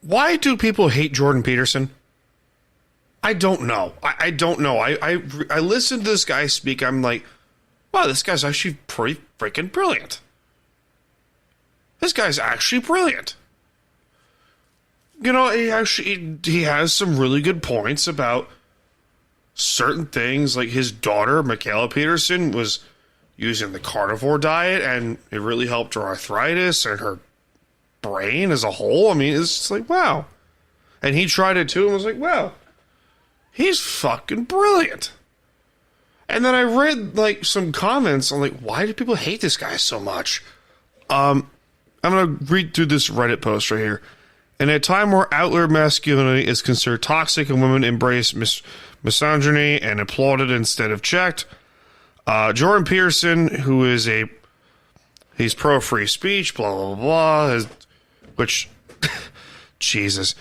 Why do people hate Jordan Peterson? I don't know. I don't know. I listened to this guy speak. I'm like, wow, this guy's actually pretty freaking brilliant. This guy's actually brilliant. You know, he has some really good points about certain things. Like his daughter, Michaela Peterson, was using the carnivore diet, and it really helped her arthritis and her brain as a whole. I mean, it's just like, wow. And he tried it too and was like, wow, he's fucking brilliant. And then I read like some comments on like, why do people hate this guy so much? I'm going to read through this Reddit post right here. In a time where outward masculinity is considered toxic and women embrace misogyny and applauded instead of checked, Jordan Peterson, who is he's pro free speech, blah, blah, blah, which, Jesus.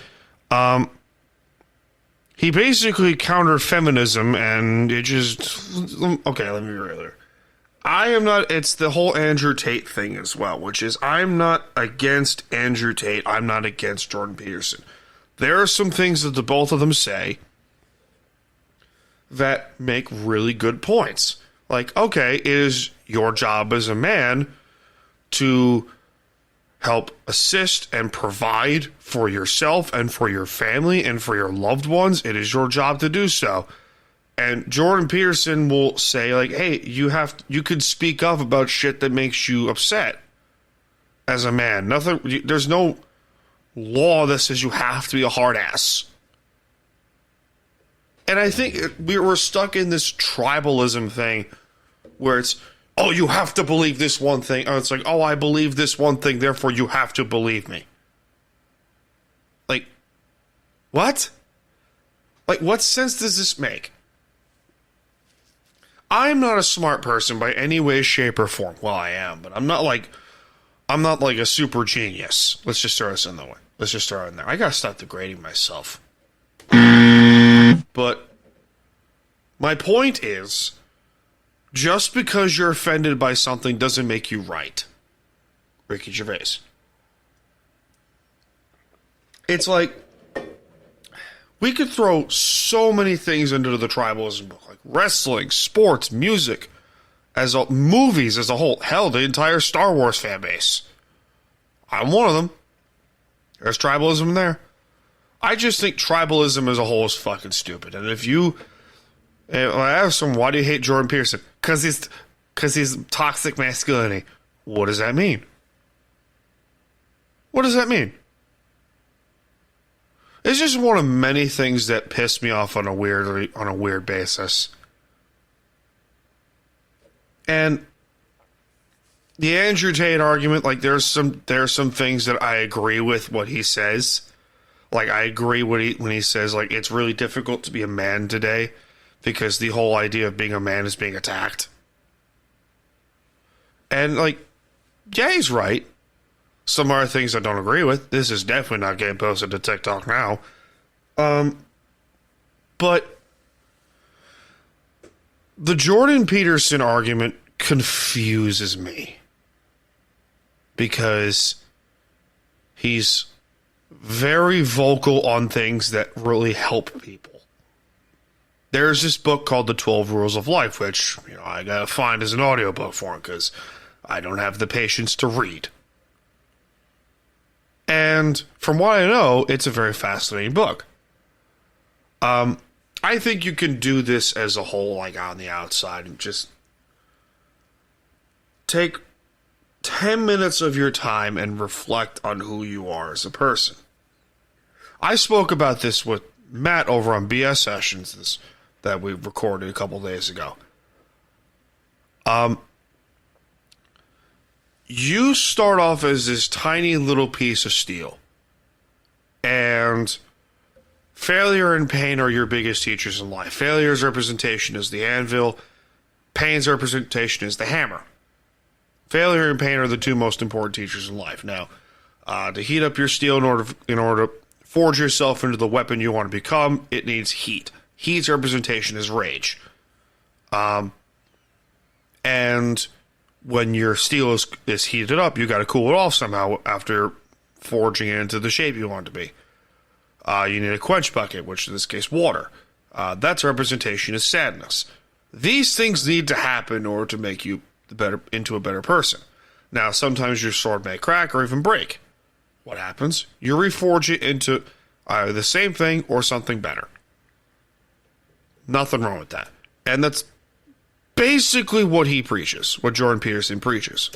He basically countered feminism, and it just, okay, let me be real here. I am not, it's the whole Andrew Tate thing as well, which is I'm not against Andrew Tate. I'm not against Jordan Peterson. There are some things that the both of them say that make really good points. Like, okay, it is your job as a man to help assist and provide for yourself and for your family and for your loved ones. It is your job to do so. And Jordan Peterson will say, like, hey, you could speak up about shit that makes you upset as a man. There's no law that says you have to be a hard ass. And I think we're stuck in this tribalism thing where it's, oh, you have to believe this one thing. Oh, it's like, oh, I believe this one thing, therefore you have to believe me. Like, what? Like, what sense does this make? I'm not a smart person by any way, shape, or form. Well, I am, but I'm not like a super genius. Let's just throw this in the way. Let's just throw it in there. I gotta stop degrading myself. But my point is, just because you're offended by something doesn't make you right. Ricky Gervais. It's like, we could throw so many things into the tribalism book, like wrestling, sports, music, movies as a whole. Hell, the entire Star Wars fan base. I'm one of them. There's tribalism in there. I just think tribalism as a whole is fucking stupid. And if I ask someone, why do you hate Jordan Peterson? Because he's toxic masculinity. What does that mean? What does that mean? It's just one of many things that piss me off on a weird basis. And the Andrew Tate argument, like there's some things that I agree with what he says. Like I agree when he says like it's really difficult to be a man today because the whole idea of being a man is being attacked. And like, yeah, he's right. Some other things I don't agree with. This is definitely not getting posted to TikTok now. But the Jordan Peterson argument confuses me because he's very vocal on things that really help people. There's this book called The 12 Rules of Life, which I gotta find as an audiobook for him because I don't have the patience to read. And from what I know, it's a very fascinating book. I think you can do this as a whole, like on the outside, and just take 10 minutes of your time and reflect on who you are as a person. I spoke about this with Matt over on BS Sessions that we recorded a couple days ago. You start off as this tiny little piece of steel. And failure and pain are your biggest teachers in life. Failure's representation is the anvil. Pain's representation is the hammer. Failure and pain are the two most important teachers in life. Now, to heat up your steel in order to forge yourself into the weapon you want to become, it needs heat. Heat's representation is rage. And when your steel is heated up, you got to cool it off somehow after forging it into the shape you want it to be. You need a quench bucket, which in this case, water. That's a representation of sadness. These things need to happen in order to make you into a better person. Now, sometimes your sword may crack or even break. What happens? You reforge it into either the same thing or something better. Nothing wrong with that. And that's basically what he preaches, what Jordan Peterson preaches.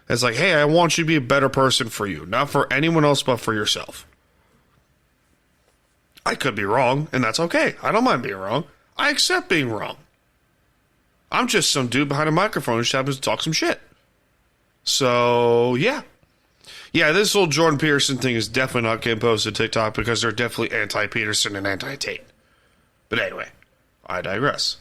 It's like, hey, I want you to be a better person for you, not for anyone else but for yourself. I could be wrong, and that's okay. I don't mind being wrong. I accept being wrong. I'm just some dude behind a microphone who just happens to talk some shit. So, yeah. Yeah, this whole Jordan Peterson thing is definitely not getting posted to TikTok because they're definitely anti-Peterson and anti-Tate. But anyway, I digress.